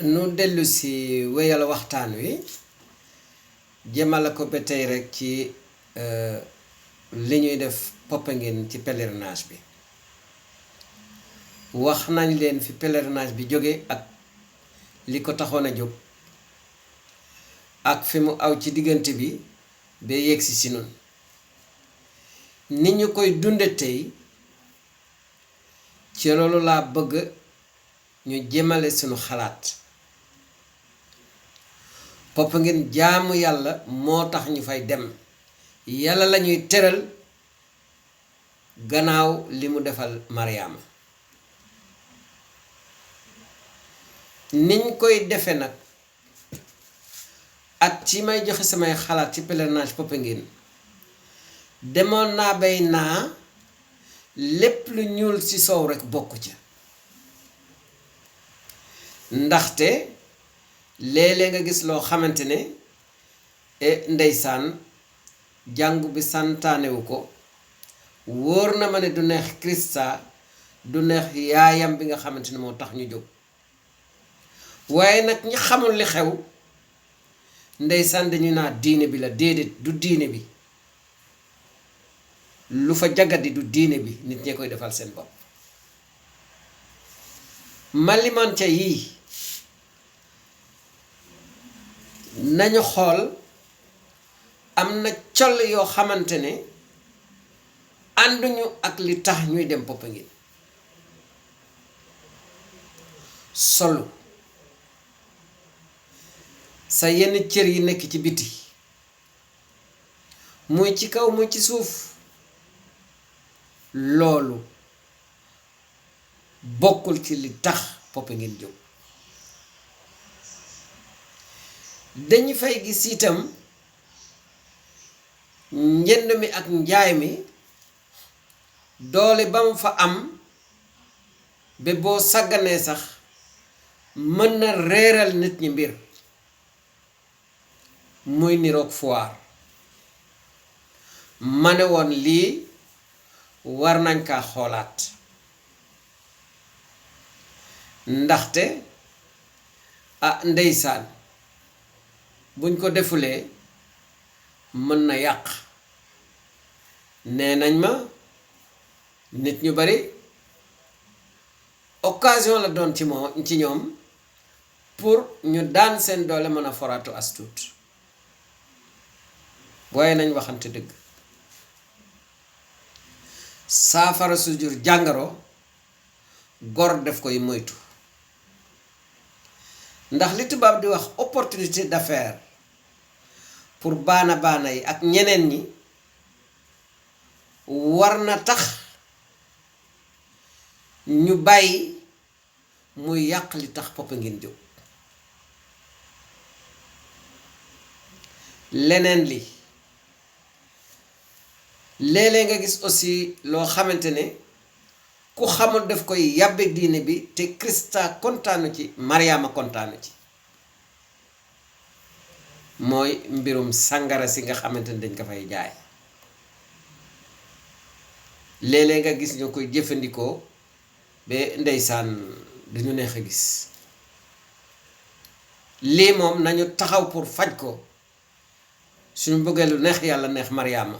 nu dellu si wéyal waxtaan wi jëmale ko ba tey rek ci li ñuy def Popongin ci pèlerinage bi wax nañ leen fi pèlerinage bi jóge ak li ko taxoon a jóg ak fi mu aw ci diggante bi ba yegsi si nun ni ñu koy dunde tey ci loolu laa bëgg ñu jëmale sunu xalaat Popongin jaamu yàlla moo tax ñu fay dem yàlla lañuy tëral gannaaw li mu defal Mariama niñ koy defe nag at ci may joxe samay xalaat ci pèlerinage Popongin demoon naa bay naa lépp lu ñuul ci soow rekk bokk ca ndaxte léeg-léeg nga gis loo xamante ne ndeysaan jàngu bi santaanewu ko wóor na ma ne du neex Krista du neex yaayam bi nga xamante ne moo tax ñu jóg waaye nag ñi xamul li xew ndeysaan dañu naa diine bi la déedéet du diine bi lu fa jagadi du diine bi nit ñee koy defal seen bopp malimante yii nañu xool am na col yoo xamante ne ànduñu ak li tax ñuy dem Popongin solu sa yenn cër yi nekk ci biti muy ci kaw muy ci suuf loolu bokkul ci li tax Popongin jóg dañu fay gis itam njënd mi ak njaay mi doole ba mu fa am ba boo sàgganee sax mën na réeral nit ñi mbir muy niroog foire ma ne woon lii war nañ kaa xoolaat ndaxte ndeysaan buñ ko defulee mën na yàq nee nañ ma nit ñu bari occasion la doon ci ñoom pour ñu daan seen doole mën a foraatu as tuut waaye nañ waxante dëgg saafara su jur jàngaro gor def koy moytu ndax li tubaab di wax opportunité d'affaires pour baana yi ak ñeneen ñi war na tax ñu bàyyi muy yàq li tax Popongin jóg leneen li léeg-léeg nga gis aussi loo xamante ne ku xamul daf koy yàbbe diine bi te Krista kontaanu ci Mariama kontaanu ci mooy mbirum sàngara si nga xamante ne dañ ko fay jaay léeg-léeg nga gis ñu koy jëfandikoo ba ndeysaan duñu neex a gis lii moom nañu taxaw pour faj ko suñu bëggee lu neex yàlla neex Mariama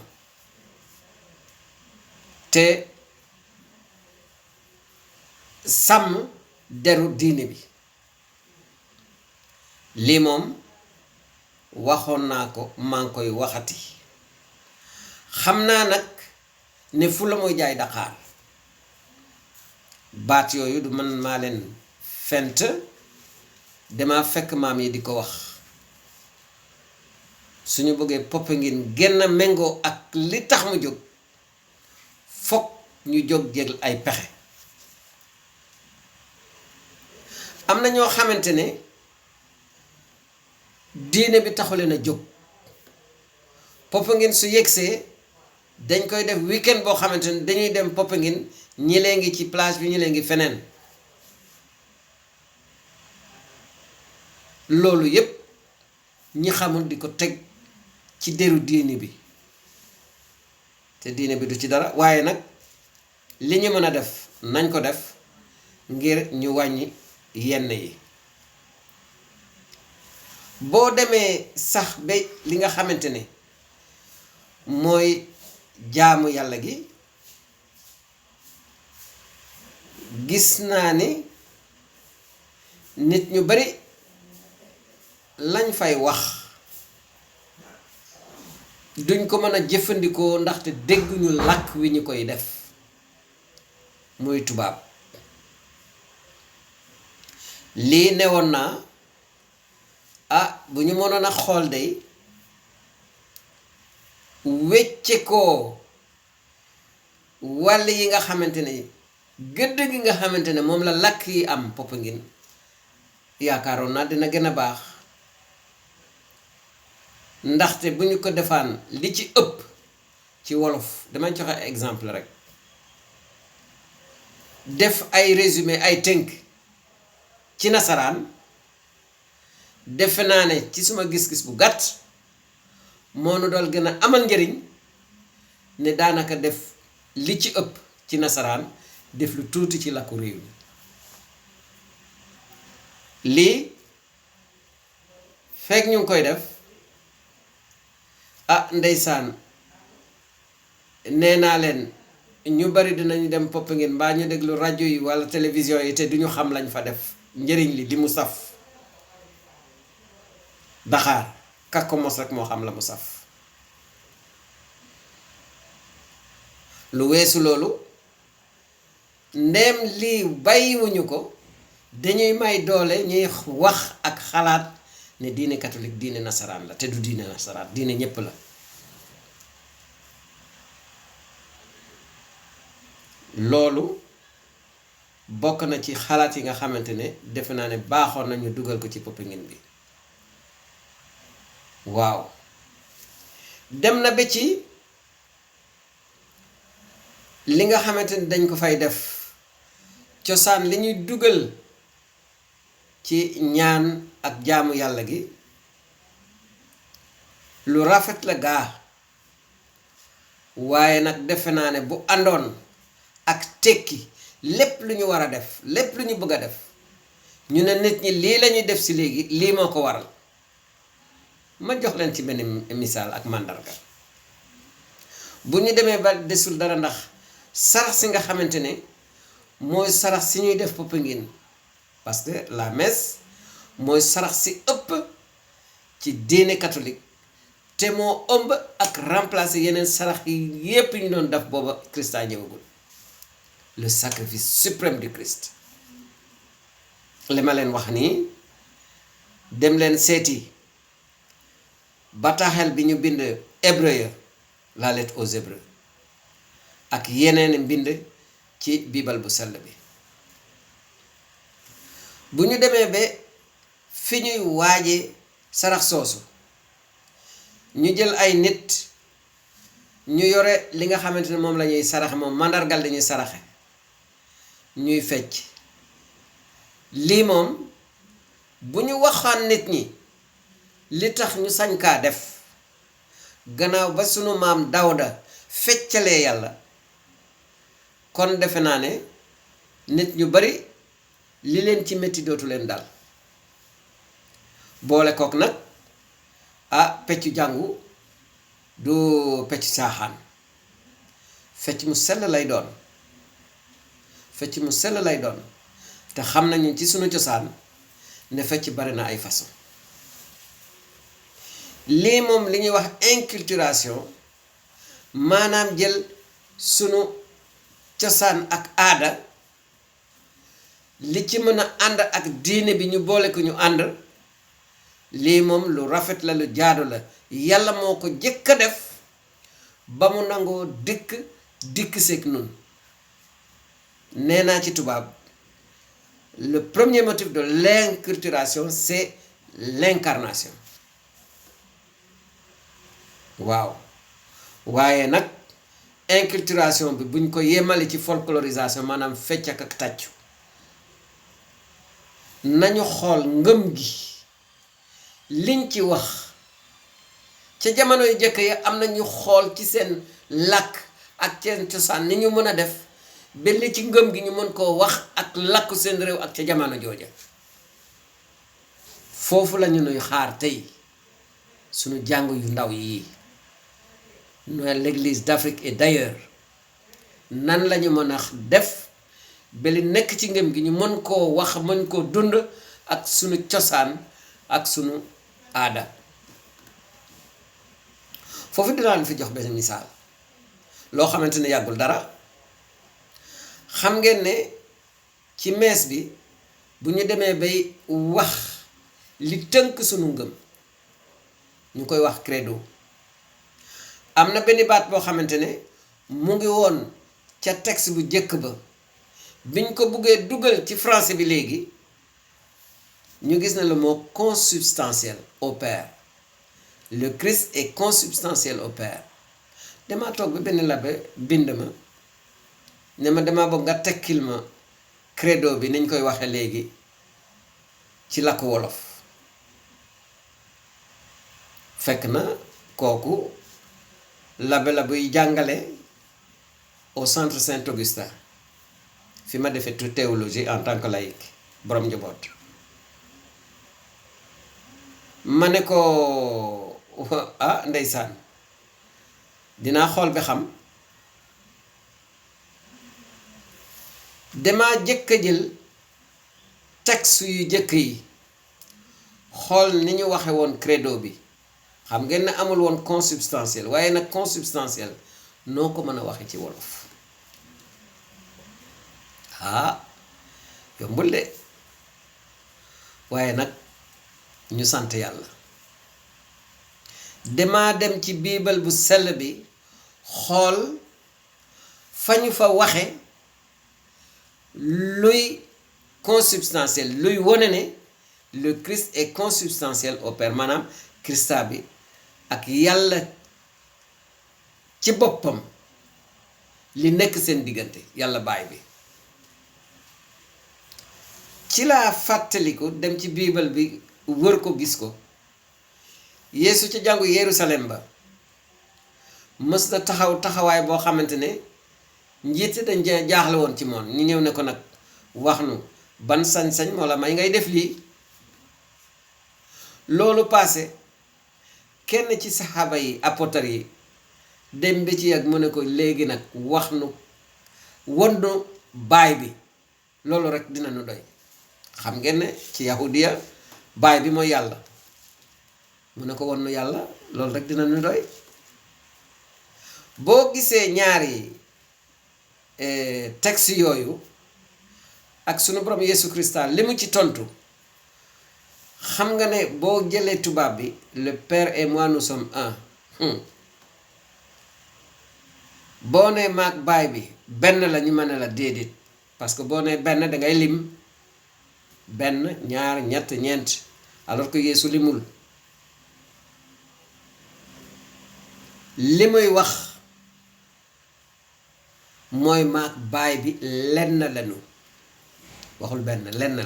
te sàmm deru diine bi lii moom waxoon naa ko maa ngi koy waxati xam naa nag ne fu la mooy jaay Dakar baat yooyu du man maa leen fent dama fekk maam yi di ko wax suñu bëggee Popongin génn méngoo ak li tax mu jóg fokk ñu jóg jël ay pexe am na ñoo xamante ne diine bi taxuleen a jóg Popongin su yegsee dañ koy def weekend boo xamante ne dañuy dem Popongin ñi lee ngi ci plage bi ñi lee ngi feneen loolu yépp ñi xamul di ko teg ci deru diine bi te diine bi du ci dara waaye nag li ñu mën a def nañ ko def ngir ñu wàññi yenn yi boo demee sax ba li nga xamante ne mooy jaamu yàlla gi gis naa ni nit ñu bari lañ fay wax duñ ko mën a jëfandikoo ndaxte dégguñu làkk wi ñu koy def muy tubaab. lii newoon naa bu ñu mënoon a xool day wecce ko wàll yi nga xamante ne gëdd gi nga xamante ne moom la làkk yi am Popongin yaakaaroon naa dina gën a baax ndaxte bu ñu ko defaan li ci ëpp ci wolof dama joxe exemple rek def ay résumé ay tënk ci nasaraan defe naa ne ci suma gis-gis bu gàtt moo nu dool gën a amal njëriñ ne daanaka def li ci ëpp ci nasaraan def lu tuuti ci làkku réew mi lii fekk ñu ngi koy def ndeysaan nee naa leen ñu bari dinañu dem Popongin mbaa ñu déglu rajo yi walla télévision yi te duñu xam lañ fa def njëriñ li mu saf daxaar kak ko mos rek moo xam la mu saf lu weesu loolu ndéem lii bàyyiwuñu ko dañuy may doole ñuy wax ak xalaat ne diine catholique diine nasaraan la te du diine nasaraan diine ñépp la loolu bokk na ci xalaat yi nga xamante ne defe naa ne baaxoon nañu dugal ko ci Popongin bi waaw dem na ba ci li nga xamante ne dañ ko fay def cosaan li ñuy dugal ci ñaan ak jaamu yàlla gi lu rafet la gaa waaye nag defe naa ne bu àndoon ak tekki lépp lu ñu war a def lépp lu ñu bëgg a def ñu ne nit ñi lii lañuy def si léegi lii moo ko waral ma jox leen ci benn misaal ak màndarga bu ñu demee ba desul dara ndax sarax si nga xamante ne mooy sarax si ñuy def Popongin parce que la messe mooy sarax si ëpp ci diine catholique te moo ëmb ak remplacer yeneen sarax yi yépp ñu doon def booba Christ ñëwagul le sacrifice suprême du Christ li ma leen wax nii dem leen seeti bataaxel bi ñu bind hébreu la lettre aux hébreux ak yeneen mbind ci biibal bu sell bi bu ñu demee ba fi ñuy waaje sarax soosu ñu jël ay nit ñu yore li nga xamante ne moom la ñuy saraxe moom màndargal dañuy saraxe ñuy fecc lii moom bu ñu waxaan nit ñi li tax ñu sañ kaa def gannaaw ba sunu maam Dawda feccalee yàlla kon defe naa ne nit ñu bari li leen ci metti dootu leen dal boole kook nag peccu jàngu du pecc saaxaan fecc mu sell lay doon fecc mu sell lay doon te xam nañu ci sunu cosaan ne fecc bari na ay façon lii moom li ñuy wax inculturation maanaam jël sunu cosaan ak aada li ci mën a ànd ak diine bi ñu boole ko ñu ànd lii moom lu rafet la lu jaadu la yàlla moo ko jëkk a def ba mu nangoo dikk seeg nun nee naa ci tubaab le premier motif de l'inculturation c'est l'incarnation waaw waaye nag inculturation bi buñ ko yemale ci folklorisation maanaam fecc ak tàccu nañu xool ngëm gi liñ ci wax ca jamono yu jëkk ya am na ñu xool ci seen làkk ak seen cosaan ni ñu mën a def ba li ci ngëm gi ñu mën koo wax ak làkku seen réew ak ca jamono jooja foofu lañu nuy xaar tey sunu jàng yu ndaw yi l'église d'Afrique et d'ailleurs nan lañu mën a def ba li nekk ci ngëm gi ñu mën koo wax mën koo dund ak sunu cosaan ak sunu aada foofu dinaa leen fi jox benn misaal loo xamante ne yàggul dara xam ngeen ne ci mees bi bu ñu demee bay wax li tënk sunu ngëm ñu koy wax credo am na benn baat boo xamante ne mu ngi woon ca texte bu jëkk ba biñ ko buggee dugal ci français bi léegi ñu gis na le mot consubstantiel au Père le Christ est consubstantiel au Père dama toog bi benn labbe bind ma ne ma dama bëgg nga tekkil ma credo bi niñ koy waxe léegi ci làkku wolof fekk na kooku labbe la buy jàngale au centre Saint-Augustin fi ma defee toute théologie en tant que laïque borom njaboot ma ne ko ah ndeysaan dinaa xool bi xam dama jëkk a jël texte yu jëkk yi xool ni ñu waxe woon credo bi xam ngeen ne amul woon consubstantiel waaye nag consubstantiel noo ko mën a waxe ci wolof ah yombul de waaye nag ñu sant yàlla dama dem ci biibal bu sell bi xool fa ñu fa waxe luy consubstantiel luy wone ne le Christ est consubstantiel au Père maanaam Christa bi ak yàlla ci boppam li nekk seen diggante yàlla baay bi ci laa fàttaliku dem ci biibal bi wër ko gis ko Yeesu ca jàngu Yerusalem ba mës na taxawaay boo xamante ne njiit dañ jaaxle woon ci moom ñu ñëw ne ko nag wax nu ban sañ-sañ moo la may ngay def lii loolu paase kenn ci saxaaba yi apôtre yi dem bi ci yàgg mu ne ko léegi nag wax nu won nu baay bi loolu rek dina nu doy xam ngeen ne ci yahudiya baay bi mooy yàlla mu ne ko won nu yàlla loolu rek dina nu doy boo gisee ñaari texte yooyu ak sunu borom Yesu Christa li mu ci tontu xam nga ne boo jëlee tubaab bi le Père et moi nous sommes un boo nee maag baay bi benn la ñu mën a la déedéet parce que boo nee benn dangay lim benn ñaar ñett ñeent alors que Yeesu limul li muy wax mooy maag baay bi lenn lañu waxul benn lenn la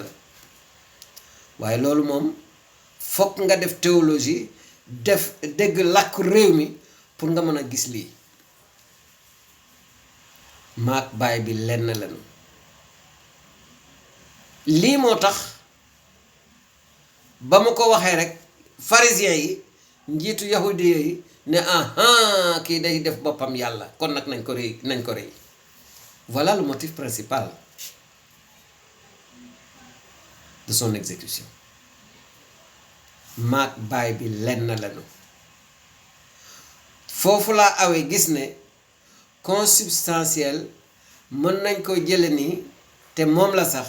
waaye loolu moom fokk nga def théologie def dégg làkku réew mi pour nga mën a gis lii maag baay bi lenn lañu lii moo tax ba mu ko waxee rek pharisiens yi njiitu yahudiya yi ne aha kii day def boppam yàlla kon nag nañ ko rey voilà le motif principal de son exécution maag baay bi lenn lañu foofu laa awee gis ne consubstantiel mën nañ ko jële nii te moom la sax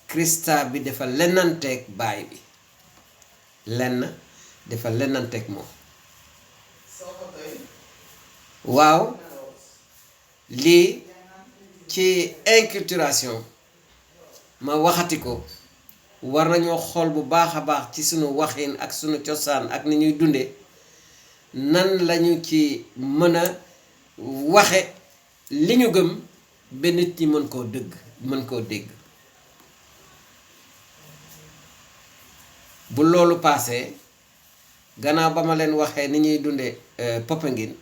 Christa bi dafa lennanteeg baay bi lenn dafa lennanteeg moom waaw lii ci inculturation ma waxati ko war nañoo xool bu baax a baax ci sunu waxin ak sunu cosaan ak ni ñuy dunde nan lañu ci mën a waxe li ñu gëm ba nit ñi mën koo dégg bu loolu paasee gannaaw ba ma leen waxee ni ñuy dunde Popongin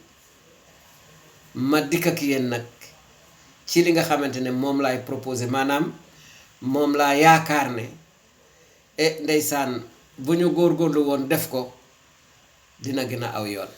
ma dikk ak yéen nag ci li nga xamante ne moom laay proposé maanaam moom laa yaakaar ne ndeysaan bu ñu góorgóorlu woon def ko dina gën a aw yoon